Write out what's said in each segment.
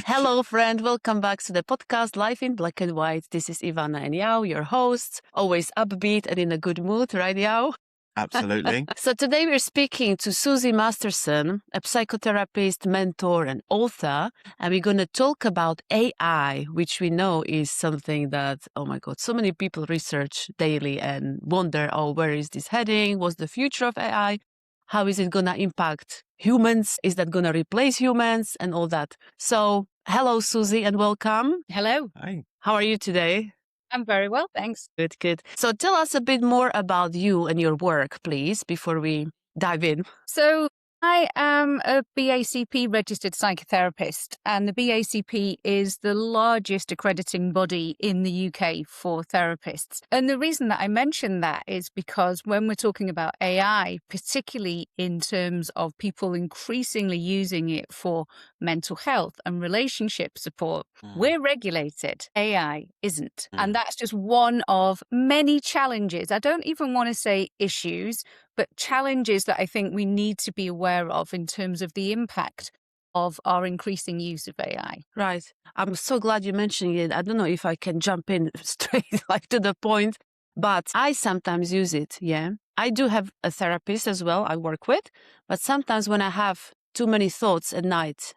Hello, friend. Welcome back to the podcast Life in Black and White. This is Ivana and Yao, your hosts. Always upbeat and in a good mood, right, Yao? Absolutely. So today we're speaking to Susie Masterson, a psychotherapist, mentor, and author. And we're going to talk about AI, which we know is something that, oh my God, so many people research daily and wonder, oh, where is this heading? What's the future of AI? How is it going to impact humans? Is that going to replace humans and all that? So hello, Susie, and welcome. Hello. Hi. How are you today? I'm very well, thanks. Good, good. So tell us a bit more about you and your work, please, before we dive in. So I am a BACP registered psychotherapist, and the BACP is the largest accrediting body in the UK for therapists. And the reason that I mention that is because when we're talking about AI, particularly in terms of people increasingly using it for mental health and relationship support, we're regulated. AI isn't. And that's just one of many challenges. I don't even want to say issues, but challenges that I think we need to be aware of in terms of the impact of our increasing use of AI. Right. I'm so glad you mentioned it. I don't know if I can jump in straight to the point, but I sometimes use it. Yeah. I do have a therapist as well I work with, but sometimes when I have too many thoughts at night,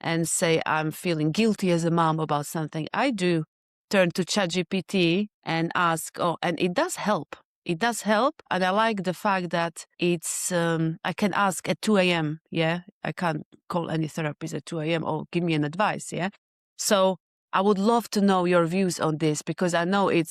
and say I'm feeling guilty as a mom about something, I do turn to ChatGPT and ask, and it does help. It does help, and I like the fact that it's, I can ask at 2 a.m., I can't call any therapist at 2 a.m., or give me an advice, So I would love to know your views on this, because I know it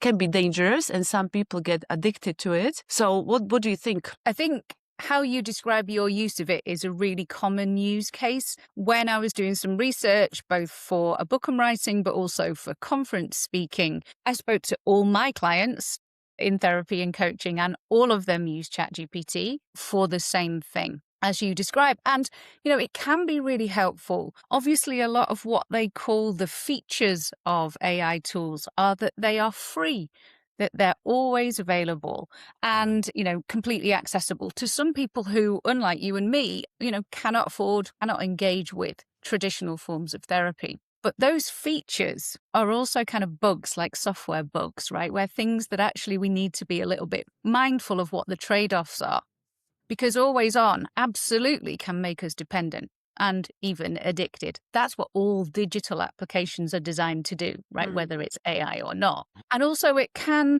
can be dangerous, and some people get addicted to it. So what do you think? I think how you describe your use of it is a really common use case. When I was doing some research, both for a book I'm writing, but also for conference speaking, I spoke to all my clients in therapy and coaching, and all of them use ChatGPT for the same thing as you describe. And, it can be really helpful. Obviously, a lot of what they call the features of AI tools are that they are free, that they're always available and, completely accessible to some people who, unlike you and me, cannot engage with traditional forms of therapy. But those features are also kind of bugs, like software bugs, right? Where things that actually we need to be a little bit mindful of what the trade-offs are. Because always on absolutely can make us dependent and even addicted. That's what all digital applications are designed to do, right? Whether it's AI or not. And also it can,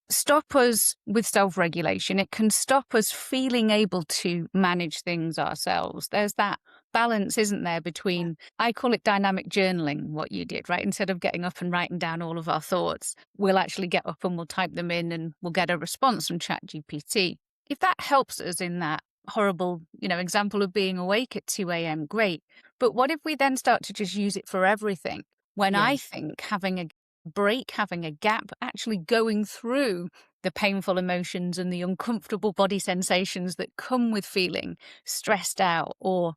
stop us with self-regulation. It can stop us feeling able to manage things ourselves. There's that balance, isn't there, between, I call it dynamic journaling, what you did, right? Instead of getting up and writing down all of our thoughts, we'll actually get up and we'll type them in and we'll get a response from ChatGPT. If that helps us in that horrible, example of being awake at 2 a.m., great. But what if we then start to just use it for everything? When I think having a break, having a gap, actually going through the painful emotions and the uncomfortable body sensations that come with feeling stressed out or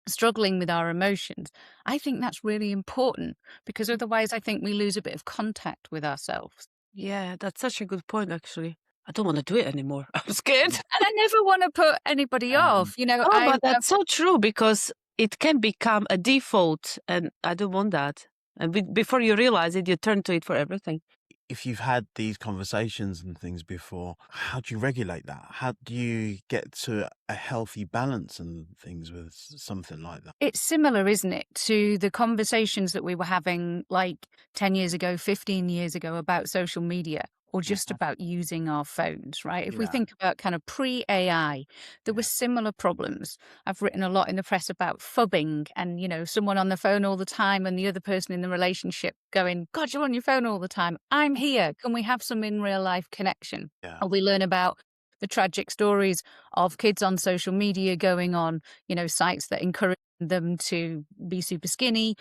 struggling with our emotions, I think that's really important, because otherwise I think we lose a bit of contact with ourselves. Yeah, that's such a good point, actually. I don't want to do it anymore. I'm scared. And I never want to put anybody off, but that's so true, because it can become a default, and I don't want that. And before you realize it, you turn to it for everything. If you've had these conversations and things before, how do you regulate that? How do you get to a healthy balance and things with something like that? It's similar, isn't it, to the conversations that we were having like 10 years ago, 15 years ago about social media, or just about using our phones, right? If we think about kind of pre-AI, there were similar problems. I've written a lot in the press about phubbing and, someone on the phone all the time and the other person in the relationship going, God, you're on your phone all the time. I'm here. Can we have some in real life connection? Yeah. Or we learn about the tragic stories of kids on social media going on, sites that encourage them to be super skinny,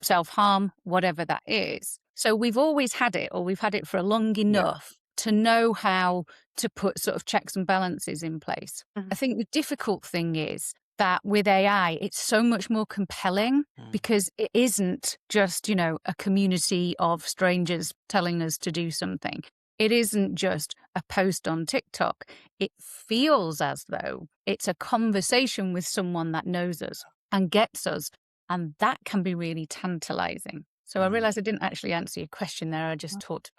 self-harm, whatever that is. So we've always had it, or we've had it for long enough to know how to put sort of checks and balances in place. I think the difficult thing is that with AI, it's so much more compelling, because it isn't just, a community of strangers telling us to do something. It isn't just a post on TikTok. It feels as though it's a conversation with someone that knows us and gets us And that can be really tantalizing. So I realized I didn't actually answer your question there. I just talked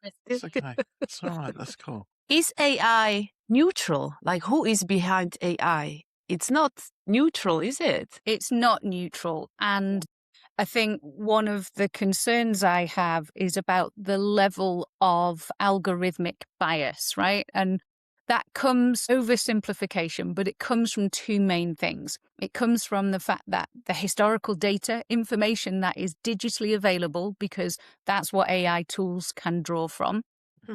about It's okay. It's all right. That's cool. Is AI neutral? Like, who is behind AI? It's not neutral, is it? it's not neutral. And I think one of the concerns I have is about the level of algorithmic bias, right? And that comes oversimplification, but it comes from two main things. It comes from the fact that the historical data, information that is digitally available, because that's what AI tools can draw from,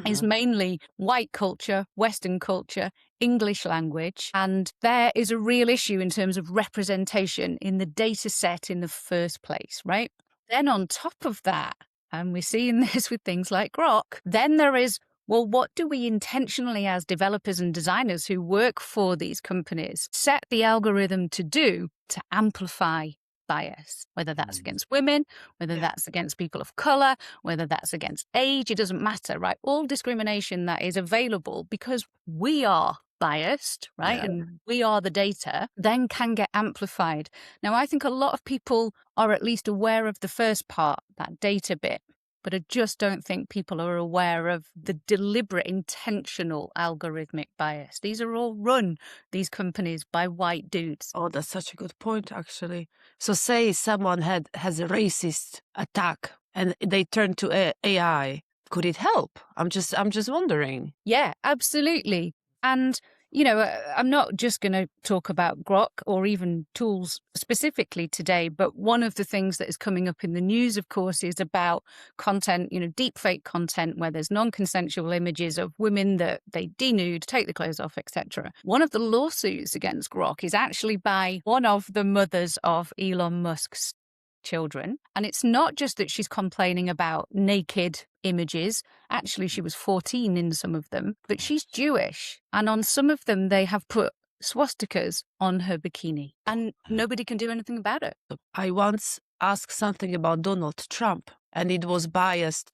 is mainly white culture, Western culture, English language. And there is a real issue in terms of representation in the data set in the first place, right? Then on top of that, and we're seeing this with things like Grok, then there is, well, what do we intentionally as developers and designers who work for these companies set the algorithm to do to amplify bias, whether that's against women, whether that's against people of color, whether that's against age, it doesn't matter, right? All discrimination that is available because we are biased, right? Yeah. And we are the data, then can get amplified. Now, I think a lot of people are at least aware of the first part, that data bit, but I just don't think people are aware of the deliberate, intentional algorithmic bias. These are all run, these companies, by white dudes. Oh, that's such a good point, actually. So say someone has a racist attack and they turn to AI. Could it help? I'm just wondering. Yeah, absolutely. And, you know, I'm not just going to talk about Grok or even tools specifically today, but one of the things that is coming up in the news, of course, is about content, you know, deepfake content where there's non-consensual images of women that they denude, take the clothes off, etc. One of the lawsuits against Grok is actually by one of the mothers of Elon Musk's children. And it's not just that she's complaining about naked images. Actually, she was 14 in some of them, but she's Jewish. And on some of them, they have put swastikas on her bikini and nobody can do anything about it. I once asked something about Donald Trump and it was biased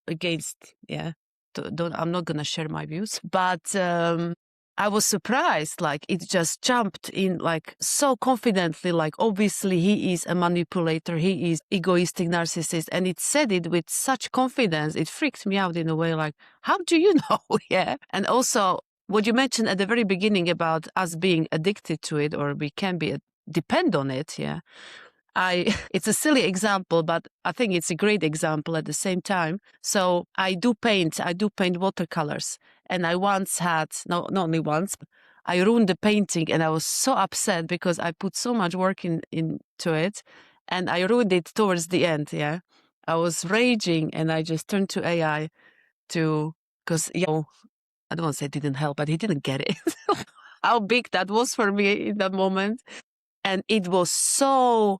against, I'm not going to share my views, but I was surprised, like it just jumped in like so confidently, like obviously he is a manipulator, he is egoistic narcissist, and it said it with such confidence. It freaked me out in a way, like, how do you know? Yeah. And also what you mentioned at the very beginning about us being addicted to it, or we can be depend on it. Yeah. It's a silly example, but I think it's a great example at the same time. So I do paint watercolors. And I once had, not only once, I ruined the painting and I was so upset because I put so much work into it and I ruined it towards the end, yeah. I was raging and I just turned to AI because, I don't want to say it didn't help, but he didn't get it. How big that was for me in that moment. And it was so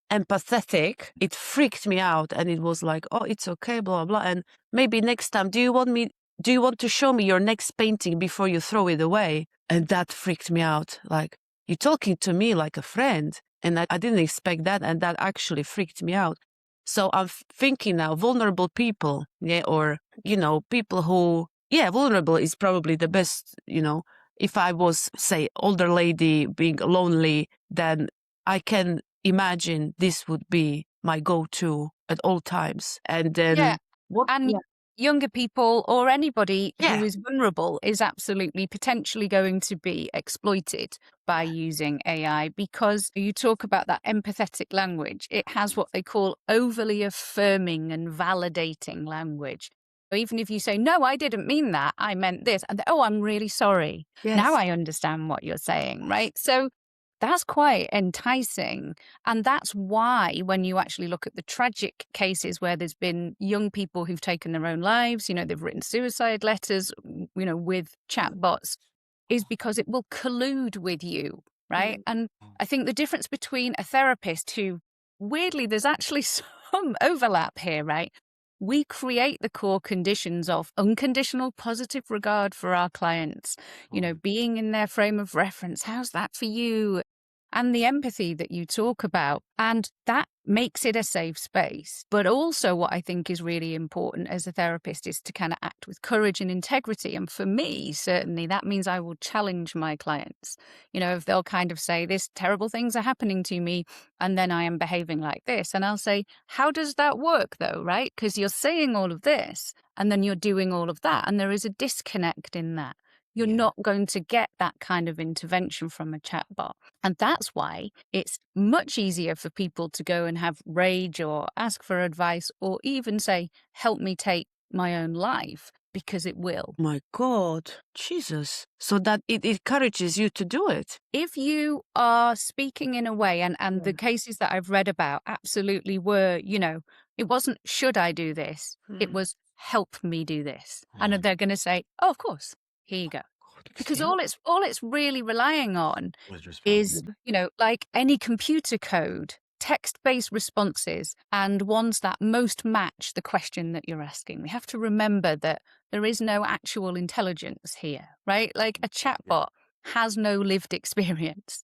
empathetic. It freaked me out and it was like, oh, it's okay, blah, blah. And maybe next time, do you want to show me your next painting before you throw it away? And that freaked me out. Like, you're talking to me like a friend. And I didn't expect that. And that actually freaked me out. So I'm thinking now, vulnerable people, or, people who, vulnerable is probably the best, if I was, say, older lady being lonely, then I can imagine this would be my go-to at all times. And then younger people or anybody who is vulnerable is absolutely potentially going to be exploited by using AI, because you talk about that empathetic language. It has what they call overly affirming and validating language. So even if you say, no, I didn't mean that, I meant this, and I'm really sorry. Yes. Now I understand what you're saying, right? So that's quite enticing. And that's why when you actually look at the tragic cases where there's been young people who've taken their own lives, they've written suicide letters, with chatbots, is because it will collude with you, right? And I think the difference between a therapist who, weirdly, there's actually some overlap here, right? We create the core conditions of unconditional positive regard for our clients, being in their frame of reference. How's that for you? and the empathy that you talk about. And that makes it a safe space. But also what I think is really important as a therapist is to kind of act with courage and integrity. And for me, certainly, that means I will challenge my clients. If they'll kind of say, this terrible things are happening to me, and then I am behaving like this. And I'll say, how does that work though, right? Because you're saying all of this, and then you're doing all of that. And there is a disconnect in that. You're not going to get that kind of intervention from a chatbot. And that's why it's much easier for people to go and have rage or ask for advice or even say, help me take my own life, because it will. My God, Jesus. So that it encourages you to do it. If you are speaking in a way, and the cases that I've read about absolutely were, it wasn't, should I do this? It was, help me do this. And they're going to say, oh, of course, here you go. Because all it's really relying on is, like any computer code, text-based responses and ones that most match the question that you're asking. We have to remember that there is no actual intelligence here, right? Like a chatbot has no lived experience.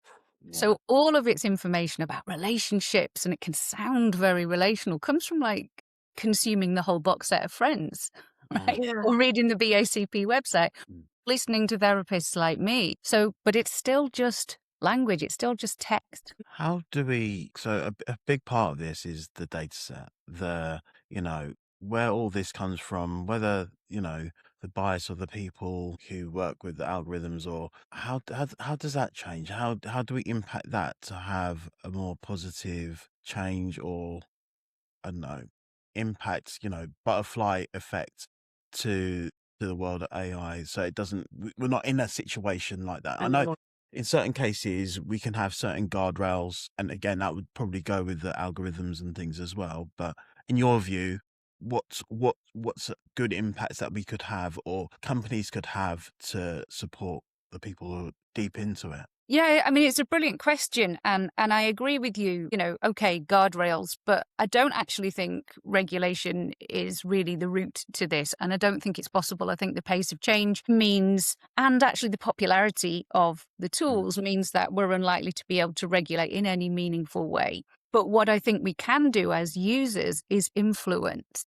So all of its information about relationships, and it can sound very relational, comes from like consuming the whole box set of Friends, right? Or reading the BACP website, listening to therapists like me. So, but it's still just language. It's still just text. How do we, so a big part of this is the data set, where all this comes from, whether, the bias of the people who work with the algorithms, or how does that change? How do we impact that to have a more positive change, or, I don't know, impact, butterfly effect to the world of AI, so it doesn't, we're not in a situation like that. I know in certain cases we can have certain guardrails, and again that would probably go with the algorithms and things as well, but in your view, what's good impacts that we could have, or companies could have, to support the people who are deep into it? Yeah, I mean, it's a brilliant question. And I agree with you, okay, guardrails, but I don't actually think regulation is really the route to this. And I don't think it's possible. I think the pace of change means, and actually the popularity of the tools means, that we're unlikely to be able to regulate in any meaningful way. But what I think we can do as users is influence.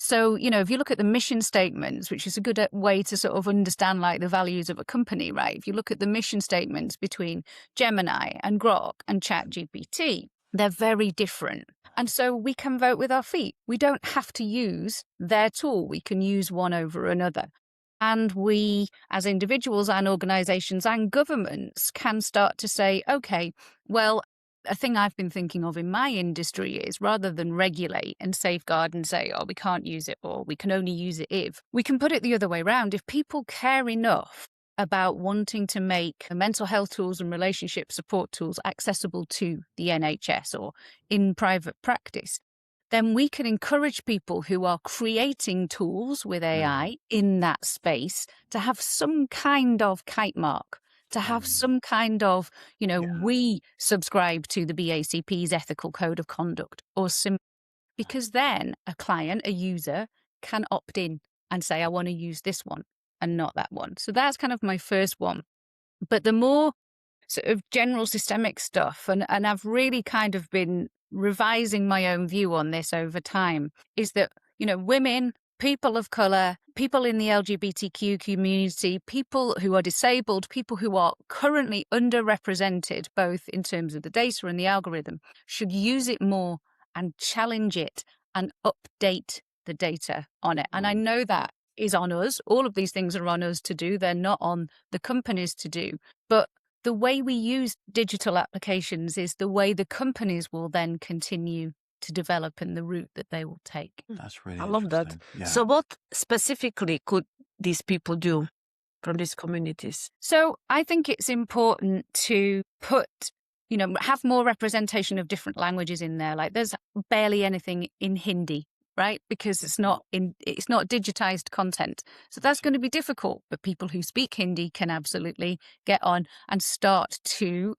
So, if you look at the mission statements, which is a good way to sort of understand like the values of a company, right? If you look at the mission statements between Gemini and Grok and ChatGPT, they're very different. And so we can vote with our feet. We don't have to use their tool. We can use one over another. And we, as individuals and organizations and governments, can start to say, okay, well, a thing I've been thinking of in my industry is, rather than regulate and safeguard and say, oh, we can't use it, or we can only use it if, we can put it the other way around. If people care enough about wanting to make mental health tools and relationship support tools accessible to the NHS or in private practice, then we can encourage people who are creating tools with AI in that space to have some kind of kite mark, to have some kind of, we subscribe to the BACP's ethical code of conduct, or because then a client, a user, can opt in and say, I want to use this one and not that one. So that's kind of my first one. But the more sort of general systemic stuff, and I've really kind of been revising my own view on this over time, is that, women, people of colour, people in the LGBTQ community, people who are disabled, people who are currently underrepresented, both in terms of the data and the algorithm, should use it more and challenge it and update the data on it. And I know that is on us. All of these things are on us to do. They're not on the companies to do. But the way we use digital applications is the way the companies will then continue to develop and the route that they will take. That's really I love that. Yeah. So what specifically could these people do from these communities? So I think it's important to put, have more representation of different languages in there. Like there's barely anything in Hindi, right? Because it's not digitized content. So that's going to be difficult, but people who speak Hindi can absolutely get on and start to,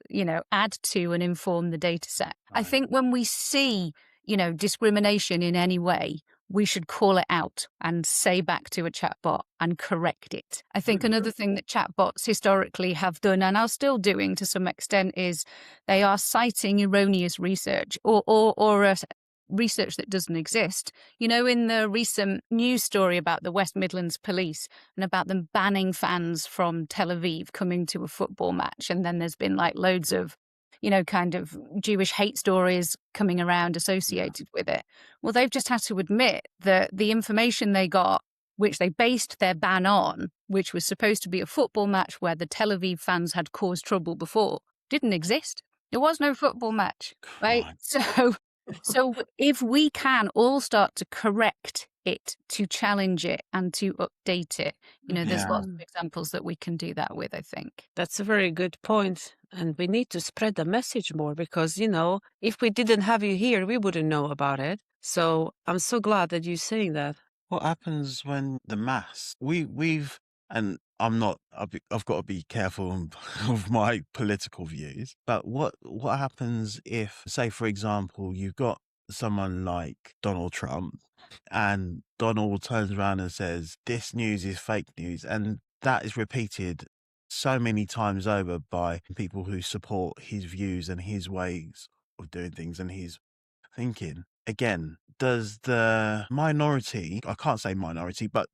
add to and inform the data set. Right. I think when we see, discrimination in any way, we should call it out and say back to a chatbot and correct it. I think another thing that chatbots historically have done and are still doing to some extent is they are citing erroneous research or research that doesn't exist. You know, in the recent news story about the West Midlands police and about them banning fans from Tel Aviv coming to a football match, and then there's been like loads of, you know, kind of Jewish hate stories coming around associated with it. Well, they've just had to admit that the information they got, which they based their ban on, which was supposed to be a football match where the Tel Aviv fans had caused trouble before, didn't exist. There was no football match, right? So if we can all start to correct it, to challenge it and to update it, you know, there's lots of examples that we can do that with, I think. That's a very good point. And we need to spread the message more because, you know, if we didn't have you here, we wouldn't know about it. So I'm so glad that you're saying that. What happens when the mass, and I've got to be careful of my political views, but what happens if, say, for example, you've got someone like Donald Trump and Donald turns around and says, this news is fake news, and that is repeated so many times over by people who support his views and his ways of doing things and his thinking. Again, does the minority, I can't say minority, but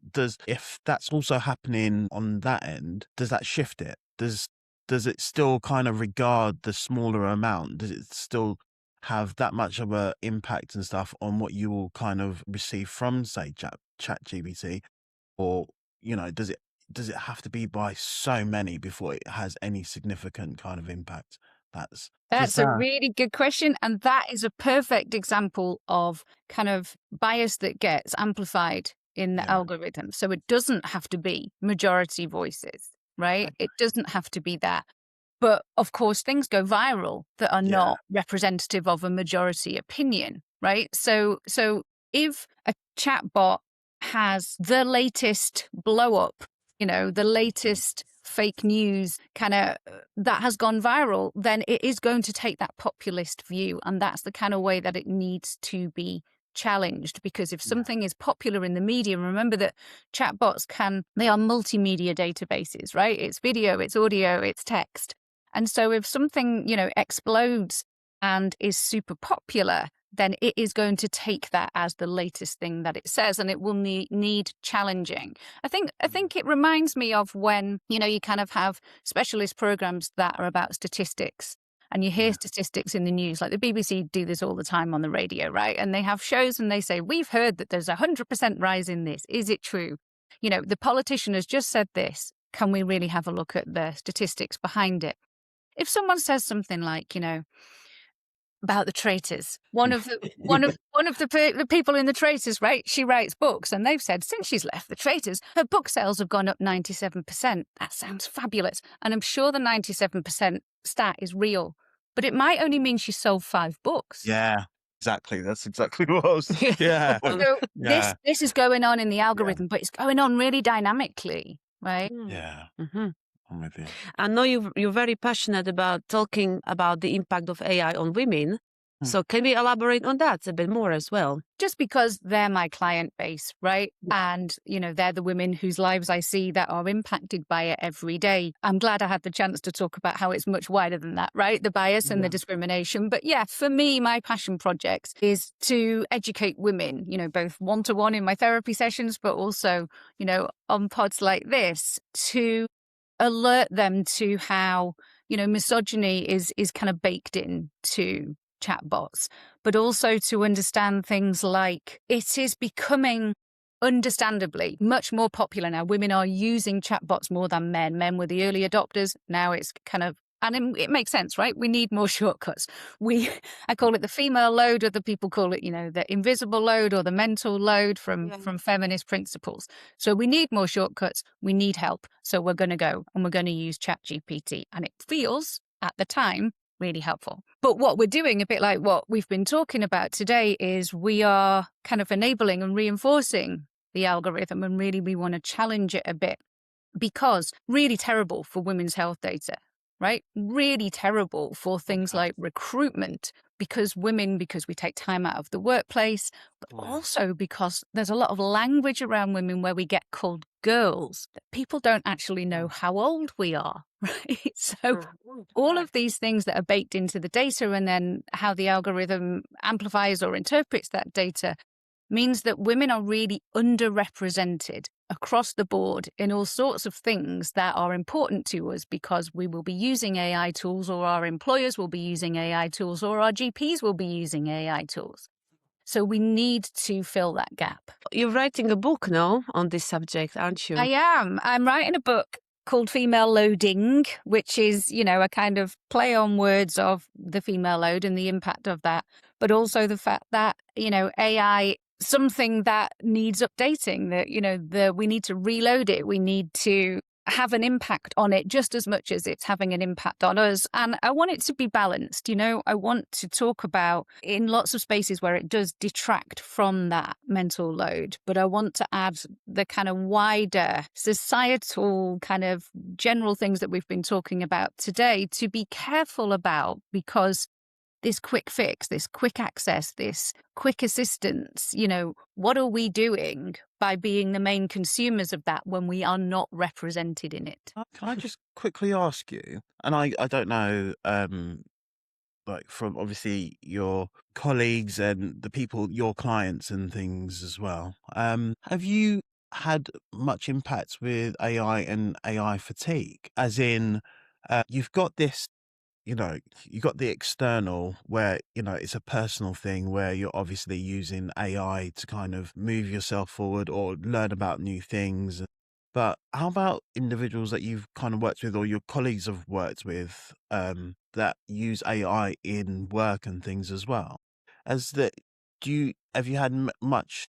if that's also happening on that end, does that shift it? Does it still kind of regard the smaller amount? Does it still have that much of an impact and stuff on what you will kind of receive from, say, ChatGPT? Or, you know, does it have to be by so many before it has any significant kind of impact? That's a really good question. And that is a perfect example of kind of bias that gets amplified in the algorithm. So it doesn't have to be majority voices, right? It doesn't have to be that. But of course, things go viral that are not representative of a majority opinion, right? So if a chatbot has the latest blow up, you know, the latest fake news kind of that has gone viral, then it is going to take that populist view. And that's the kind of way that it needs to be challenged. Because if something is popular in the media, remember that chatbots they are multimedia databases, right? It's video, it's audio, it's text. And so if something, you know, explodes and is super popular, then it is going to take that as the latest thing that it says, and it will need challenging. I think it reminds me of when, you know, you kind of have specialist programs that are about statistics, and you hear statistics in the news, like the BBC do this all the time on the radio, right? And they have shows and they say, we've heard that there's 100% rise in this. Is it true? You know, the politician has just said this. Can we really have a look at the statistics behind it? If someone says something like, you know, about the traitors. One of the people in the traitors, right? She writes books, and they've said since she's left the traitors, her book sales have gone up 97%. That sounds fabulous, and I'm sure the 97% stat is real, but it might only mean she sold 5 books. Yeah, exactly. That's exactly what I was. Yeah. So this is going on in the algorithm, but it's going on really dynamically, right? Yeah. Mm-hmm. I'm with you. I know you're very passionate about talking about the impact of AI on women. So can we elaborate on that a bit more as well? Just because they're my client base, right? And, you know, they're the women whose lives I see that are impacted by it every day. I'm glad I had the chance to talk about how it's much wider than that, right? The bias and the discrimination. But yeah, for me, my passion project is to educate women, you know, both one-to-one in my therapy sessions, but also, you know, on pods like this, to alert them to how, you know, misogyny is kind of baked into chatbots, but also to understand things like it is becoming understandably much more popular now. Women are using chatbots more than men. Men were the early adopters. Now it's kind of, and it makes sense, right? We need more shortcuts. I call it the female load, other people call it, you know, the invisible load or the mental load from feminist principles. So we need more shortcuts. We need help. So we're going to go and we're going to use ChatGPT. And it feels at the time really helpful. But what we're doing, a bit like what we've been talking about today, is we are kind of enabling and reinforcing the algorithm, and really we want to challenge it a bit, because really terrible for women's health data. right? Really terrible for things like recruitment, because we take time out of the workplace, but also because there's a lot of language around women where we get called girls. People don't actually know how old we are, right? So all of these things that are baked into the data, and then how the algorithm amplifies or interprets that data, means that women are really underrepresented across the board in all sorts of things that are important to us, because we will be using AI tools, or our employers will be using AI tools, or our GPs will be using AI tools. So we need to fill that gap. You're writing a book now on this subject, aren't you? I am. I'm writing a book called Female Loading, which is, a kind of play on words of the female load and the impact of that, but also the fact that, AI, something that needs updating, that, we need to reload it. We need to have an impact on it just as much as it's having an impact on us. And I want it to be balanced. I want to talk about in lots of spaces where it does detract from that mental load, but I want to add the kind of wider societal kind of general things that we've been talking about today to be careful about, because this quick fix, this quick access, this quick assistance, what are we doing by being the main consumers of that when we are not represented in it? Can I just quickly ask you, and I don't know, like from obviously your colleagues and the people, your clients and things as well, have you had much impact with AI and AI fatigue? As in, you've got this, you got the external where, it's a personal thing where you're obviously using AI to kind of move yourself forward or learn about new things. But how about individuals that you've kind of worked with or your colleagues have worked with, that use AI in work and things as well? As that, have you had much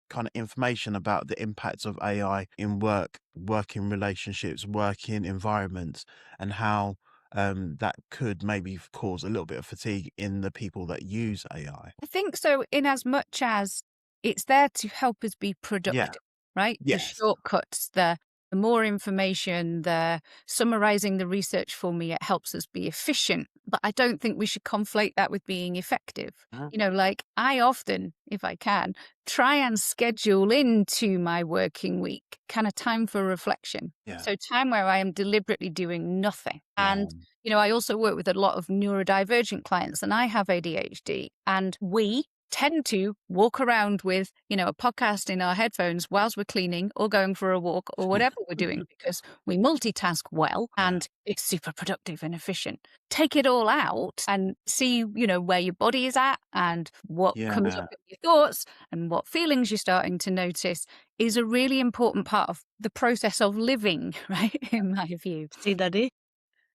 kind of information about the impacts of AI in work, working relationships, working environments, and how that could maybe cause a little bit of fatigue in the people that use AI? I think so, in as much as it's there to help us be productive, right? The Yes. shortcuts, the more information, the summarizing the research for me, it helps us be efficient. But I don't think we should conflate that with being effective. Like I often, if I can, try and schedule into my working week kind of time for reflection. Yeah. So time where I am deliberately doing nothing. And I also work with a lot of neurodivergent clients, and I have ADHD, and we tend to walk around with, a podcast in our headphones whilst we're cleaning or going for a walk or whatever we're doing, because we multitask well and it's super productive and efficient. Take it all out and see, where your body is at and what comes up in your thoughts and what feelings you're starting to notice is a really important part of the process of living, right? In my view. See, Daddy?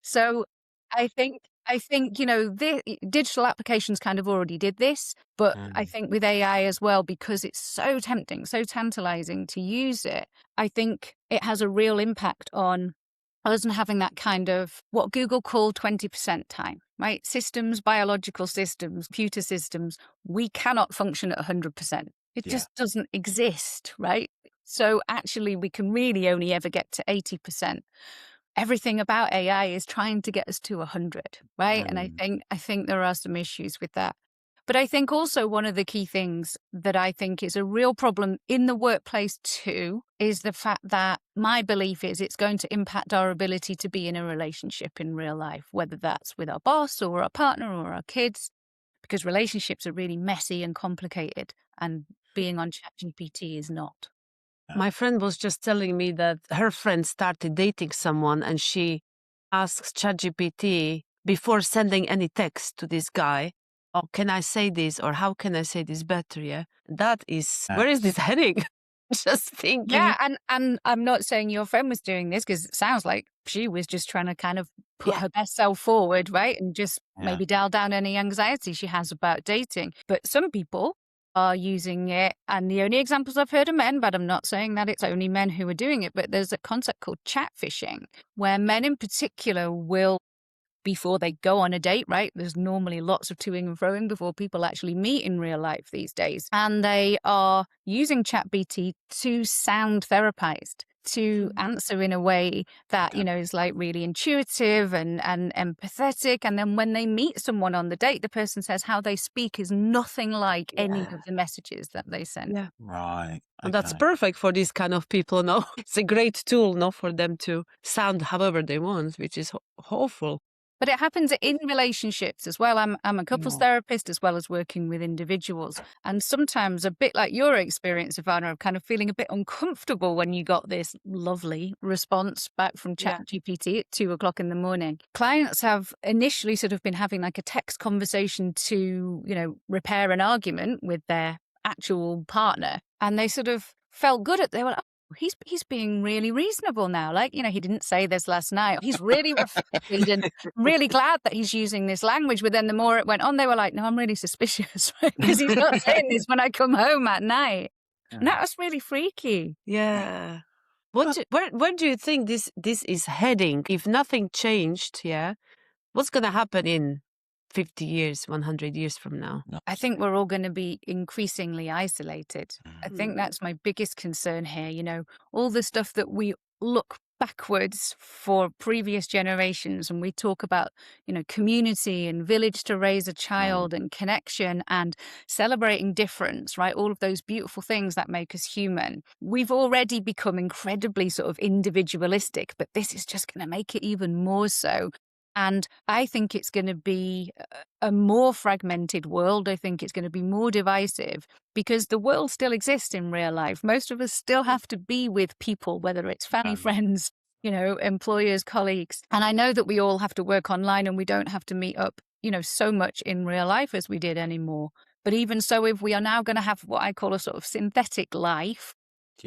So I think, the digital applications kind of already did this, but I think with AI as well, because it's so tempting, so tantalizing to use it, I think it has a real impact on us and having that kind of what Google called 20% time, right? Systems, biological systems, computer systems, we cannot function at 100%. It just doesn't exist, right? So actually we can really only ever get to 80%. Everything about AI is trying to get us to 100, right? And I think there are some issues with that. But I think also one of the key things that I think is a real problem in the workplace too is the fact that my belief is it's going to impact our ability to be in a relationship in real life, whether that's with our boss or our partner or our kids, because relationships are really messy and complicated, and being on ChatGPT is not. My friend was just telling me that her friend started dating someone and she asks ChatGPT before sending any text to this guy, oh, can I say this, or how can I say this better? Yeah. That is, where is this heading? Just thinking. Yeah, and I'm not saying your friend was doing this, because it sounds like she was just trying to kind of put her best self forward, right? And just maybe dial down any anxiety she has about dating. But some people are using it, and the only examples I've heard are men, but I'm not saying that it's only men who are doing it, but there's a concept called chat fishing, where men in particular will, before they go on a date, right? There's normally lots of toing and froing before people actually meet in real life these days. And they are using ChatGPT to sound therapized, to answer in a way that, you know, is like really intuitive and empathetic. And then when they meet someone on the date, the person says how they speak is nothing like any Yeah. of the messages that they send. Yeah. Right. And that's Okay. perfect for these kind of people, no? It's a great tool, no, for them to sound however they want, which is hopeful. But it happens in relationships as well. I'm a couples Yeah. therapist as well as working with individuals. And sometimes a bit like your experience, Ivana, of kind of feeling a bit uncomfortable when you got this lovely response back from Yeah. ChatGPT at 2:00 in the morning. Clients have initially sort of been having like a text conversation to, you know, repair an argument with their actual partner. And they sort of felt good at, they were like, he's being really reasonable now. Like, you know, he didn't say this last night. He's really reflected and really glad that he's using this language. But then the more it went on, they were like, no, I'm really suspicious because he's not saying this when I come home at night. And that was really freaky. Yeah. Where do you think this is heading? If nothing changed, yeah, what's gonna happen in 50 years, 100 years from now? I think we're all going to be increasingly isolated. I think that's my biggest concern here. You know, all the stuff that we look backwards for previous generations and we talk about, you know, community and village to raise a child and connection and celebrating difference, right? All of those beautiful things that make us human. We've already become incredibly sort of individualistic, but this is just going to make it even more so. And I think it's going to be a more fragmented world. I think it's going to be more divisive because the world still exists in real life. Most of us still have to be with people, whether it's family, friends, you know, employers, colleagues. And I know that we all have to work online and we don't have to meet up, you know, so much in real life as we did anymore. But even so, if we are now going to have what I call a sort of synthetic life,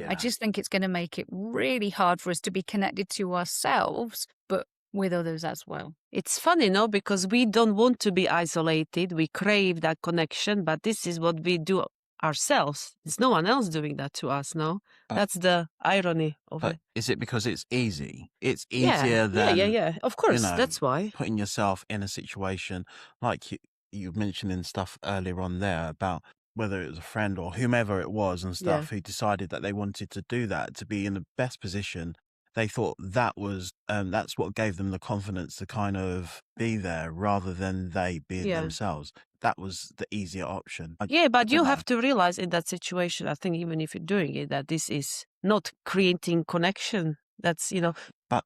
I just think it's going to make it really hard for us to be connected to ourselves, but with others as well. It's funny, no? Because we don't want to be isolated. We crave that connection, but this is what we do ourselves. There's no one else doing that to us, no? That's the irony of But it. is it because it's easy? It's easier than, Yeah. Of course, know, that's why. putting yourself in a situation like you mentioning stuff earlier on there about whether it was a friend or whomever it was and stuff who decided that they wanted to do that to be in the best position. They thought that was that's what gave them the confidence to kind of be there rather than they being themselves. That was the easier option. But you have to realize in that situation, I think even if you're doing it, that this is not creating connection. That's, you know. But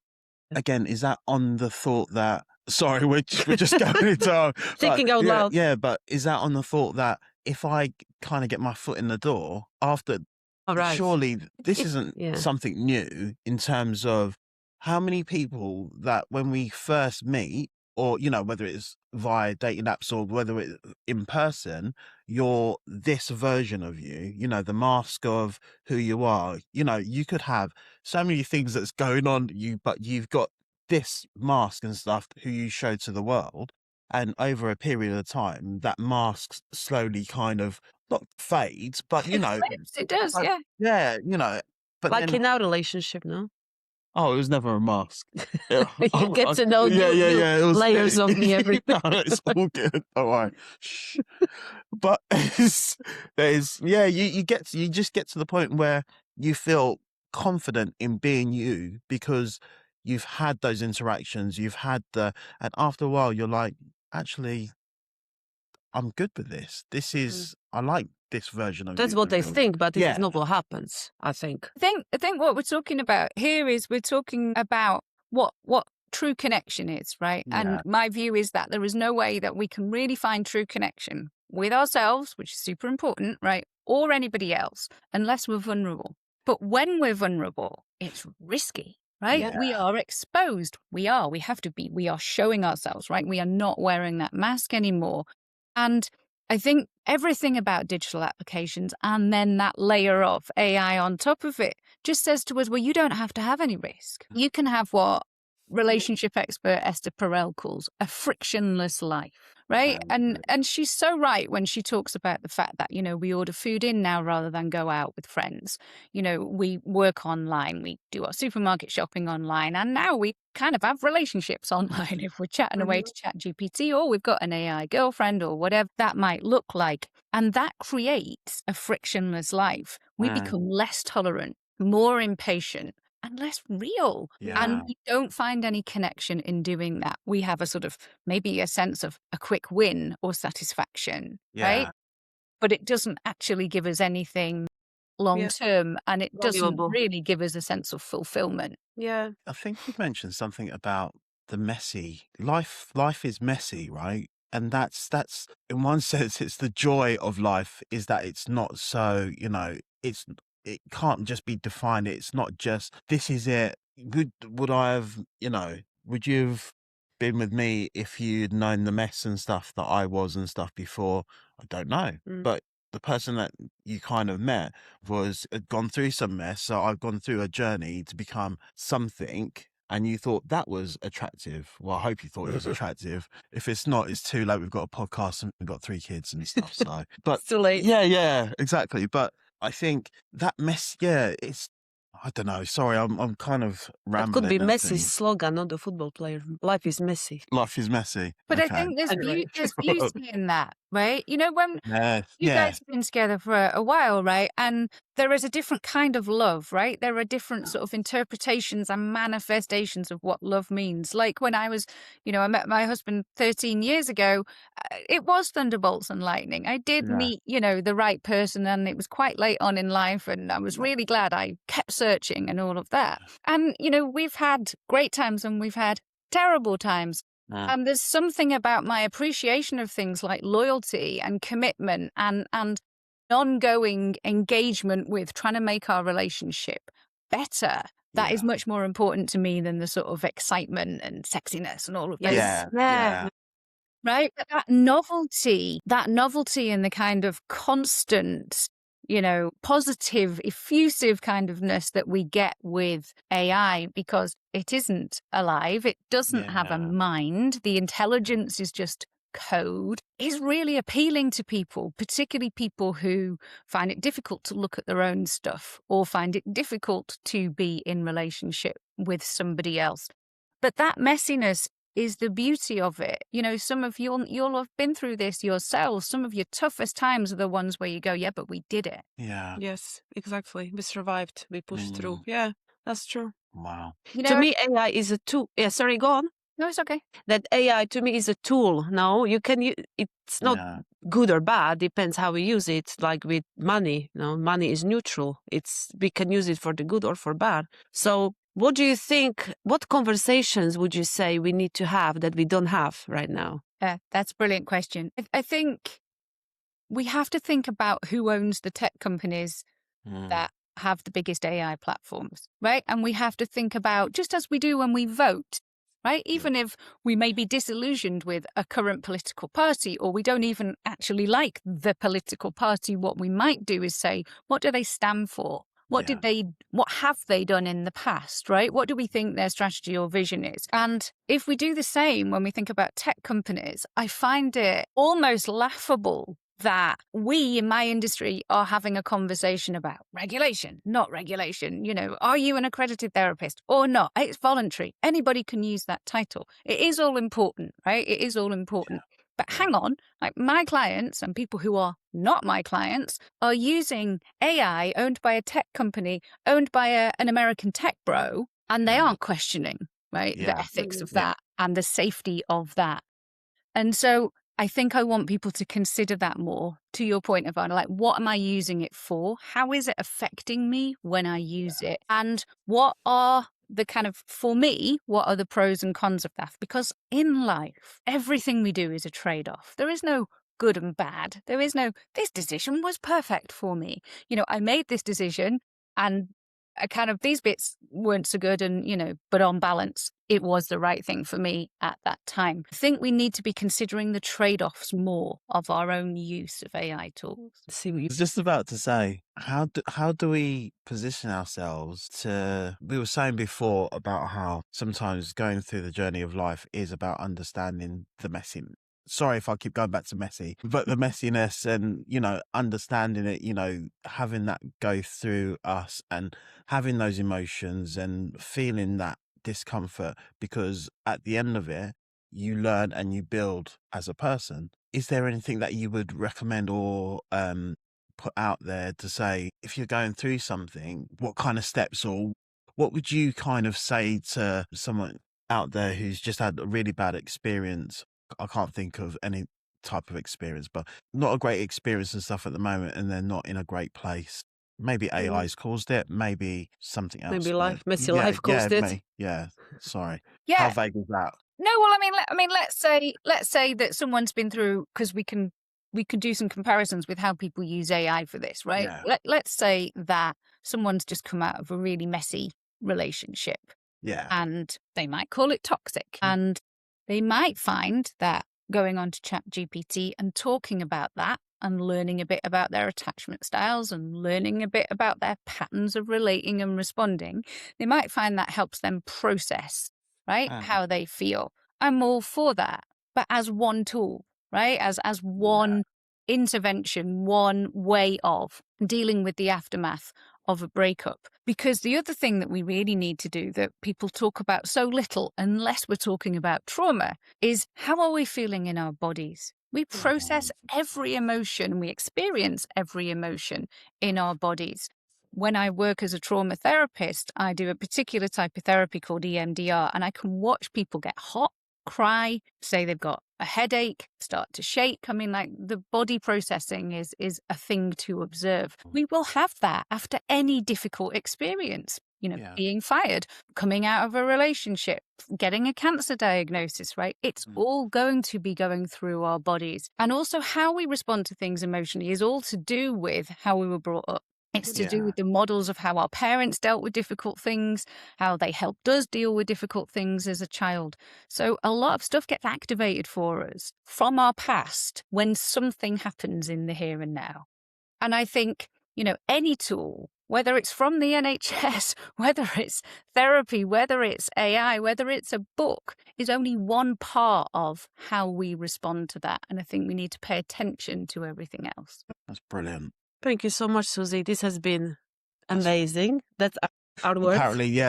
again, is that on the thought that, sorry, we're just going into thinking out loud. Yeah, but is that on the thought that if I kind of get my foot in the door after, surely this isn't something new in terms of how many people that when we first meet, or, you know, whether it's via dating apps or whether it's in person, you're this version of you, you know, the mask of who you are. You know, you could have so many things that's going on you, but you've got this mask and stuff who you show to the world. And over a period of time, that mask slowly kind of not fades, but, you know, it does, like, yeah, you know, but like then, in our relationship, no? oh, it was never a mask. You get to know new It was, layers of me every no, it's all good. Don't worry. Shh. But you just get to the point where you feel confident in being you because you've had those interactions, and after a while you're like, actually, I'm good with this. This is, I like this version of That's you. what they think, but this is not what happens, I think. I think what we're talking about here is we're talking about what true connection is, right? Yeah. And my view is that there is no way that we can really find true connection with ourselves, which is super important, right? Or anybody else, unless we're vulnerable. But when we're vulnerable, it's risky, right? Yeah. We are exposed. We have to be. We are showing ourselves, right? We are not wearing that mask anymore. And I think everything about digital applications and then that layer of AI on top of it just says to us, well, you don't have to have any risk. You can have what relationship expert Esther Perel calls a frictionless life, right? And she's so right when she talks about the fact that, you know, we order food in now rather than go out with friends. You know, we work online, we do our supermarket shopping online, and now we kind of have relationships online if we're chatting away to ChatGPT, or we've got an AI girlfriend or whatever that might look like. And that creates a frictionless life. We become less tolerant, more impatient, and less real. Yeah. And we don't find any connection in doing that. We have a sort of maybe a sense of a quick win or satisfaction, right? Yeah. But it doesn't actually give us anything long Yeah. term, and it doesn't Valuable. really give us a sense of fulfillment. Yeah. I think you mentioned something about the messy life. Life is messy, right? And that's in one sense, it's the joy of life is that it's not so, it can't just be defined. It's not just this is it. Would I have, would you have been with me if you'd known the mess and stuff that I was and stuff before? I don't know. Mm. But the person that you kind of met had gone through some mess. So I've gone through a journey to become something. And you thought that was attractive. Well, I hope you thought it was attractive. If it's not, it's too late. We've got a podcast and we've got 3 kids and stuff. So, but It's too late. yeah, exactly. But I think that mess, I don't know. Sorry, I'm kind of That rambling. could be and Messi's things. slogan, not the football player. Life is messy. Life is messy. But Okay. I think there's Anyway. beauty in that, right? You know, when Yes. you Yeah. guys have been together for a while, right? And there is a different kind of love, right? There are different sort of interpretations and manifestations of what love means. Like when I was, I met my husband 13 years ago, it was thunderbolts and lightning. I did Yeah. meet, the right person, and it was quite late on in life. And I was really glad I kept searching and all of that. And, we've had great times and we've had terrible times. And there's something about my appreciation of things like loyalty and commitment and ongoing engagement with trying to make our relationship better. That is much more important to me than the sort of excitement and sexiness and all of that. Yes. Yeah. Right? But that novelty and the kind of constant, positive, effusive kind ofness that we get with AI, because it isn't alive, it doesn't have a Yeah. mind, the intelligence is just code, is really appealing to people, particularly people who find it difficult to look at their own stuff or find it difficult to be in relationship with somebody else. But that messiness is the beauty of it. Some of you'll have been through this yourselves. Some of your toughest times are the ones where you go, yeah, but we did it. Yeah. Yes, exactly. We survived. We pushed through. Yeah, that's true. Wow. To me, AI is a tool. Yeah, sorry, go on. No, it's okay. That AI to me is a tool. No, you can. It's not good or bad. Depends how we use it. Like with money, money is neutral. We can use it for the good or for bad. So, what do you think? What conversations would you say we need to have that we don't have right now? That's a brilliant question. I think we have to think about who owns the tech companies that have the biggest AI platforms, right? And we have to think about, just as we do when we vote, right? Even if we may be disillusioned with a current political party, or we don't even actually like the political party, what we might do is say, what do they stand for? What have they done in the past, right? What do we think their strategy or vision is? And if we do the same when we think about tech companies, I find it almost laughable that we in my industry are having a conversation about regulation, not regulation. Are you an accredited therapist or not? It's voluntary. Anybody can use that title. It is all important, right? It is all important. But hang on, like my clients and people who are not my clients are using AI owned by a tech company, owned by an American tech bro, and they aren't questioning, right, the ethics of that and the safety of that. And so I think I want people to consider that more, to your point, Ivana, like, what am I using it for? How is it affecting me when I use it? And what are the kind of, for me, what are the pros and cons of that? Because in life, everything we do is a trade-off. There is no good and bad. There is no, this decision was perfect for me. I made this decision and these bits weren't so good and, but on balance, it was the right thing for me at that time. I think we need to be considering the trade-offs more of our own use of AI tools. I was just about to say, how do we position ourselves we were saying before about how sometimes going through the journey of life is about understanding the messiness. Sorry if I keep going back to messy, but the messiness and, understanding it, having that go through us and having those emotions and feeling that discomfort, because at the end of it, you learn and you build as a person. Is there anything that you would recommend or put out there to say, if you're going through something, what kind of steps or what would you kind of say to someone out there who's just had a really bad experience? I can't think of any type of experience, but not a great experience and stuff at the moment, and they're not in a great place. Maybe AI's caused it, maybe something else. Maybe messy Yeah, life caused it. yeah. Sorry. Yeah. How vague is that? No, well, I mean, let's say that someone's been through, because we can do some comparisons with how people use AI for this, right? Yeah. Let's say that someone's just come out of a really messy relationship, Yeah. and they might call it toxic, and they might find that going on to ChatGPT and talking about that and learning a bit about their attachment styles and learning a bit about their patterns of relating and responding, they might find that helps them process, right, how they feel. I'm all for that, but as one tool, right, as one intervention, one way of dealing with the aftermath of a breakup. Because the other thing that we really need to do that people talk about so little, unless we're talking about trauma, is how are we feeling in our bodies? We process every emotion, we experience every emotion in our bodies. When I work as a trauma therapist, I do a particular type of therapy called EMDR, and I can watch people get hot, cry, say they've got a headache, start to shake. I mean, like, the body processing is a thing to observe. We will have that after any difficult experience, being fired, coming out of a relationship, getting a cancer diagnosis, right? It's all going to be going through our bodies. And also how we respond to things emotionally is all to do with how we were brought up. It's to do with the models of how our parents dealt with difficult things, how they helped us deal with difficult things as a child. So a lot of stuff gets activated for us from our past when something happens in the here and now. And I think, any tool, whether it's from the NHS, whether it's therapy, whether it's AI, whether it's a book, is only one part of how we respond to that. And I think we need to pay attention to everything else. That's brilliant. Thank you so much, Susie. This has been amazing. That's our word. Apparently,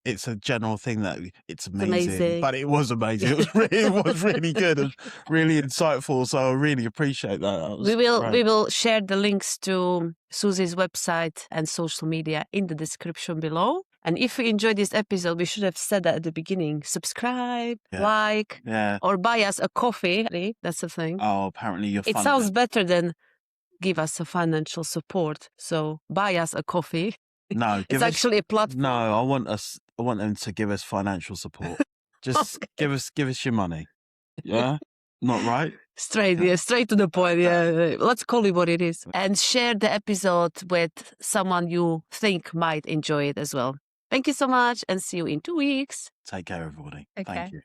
it's a general thing that it's amazing. But it was amazing. It was really good and really insightful. So I really appreciate that. We will share the links to Susie's website and social media in the description below. And if you enjoyed this episode, we should have said that at the beginning. Subscribe, like, or buy us a coffee. That's the thing. Oh, apparently you're It sounds better than give us a financial support. So buy us a coffee. No, it's actually a platform. No, I want them to give us financial support. Just give us your money. Yeah? Not right? Straight to the point. Yeah. Let's call it what it is. And share the episode with someone you think might enjoy it as well. Thank you so much and see you in 2 weeks. Take care, everybody. Okay. Thank you.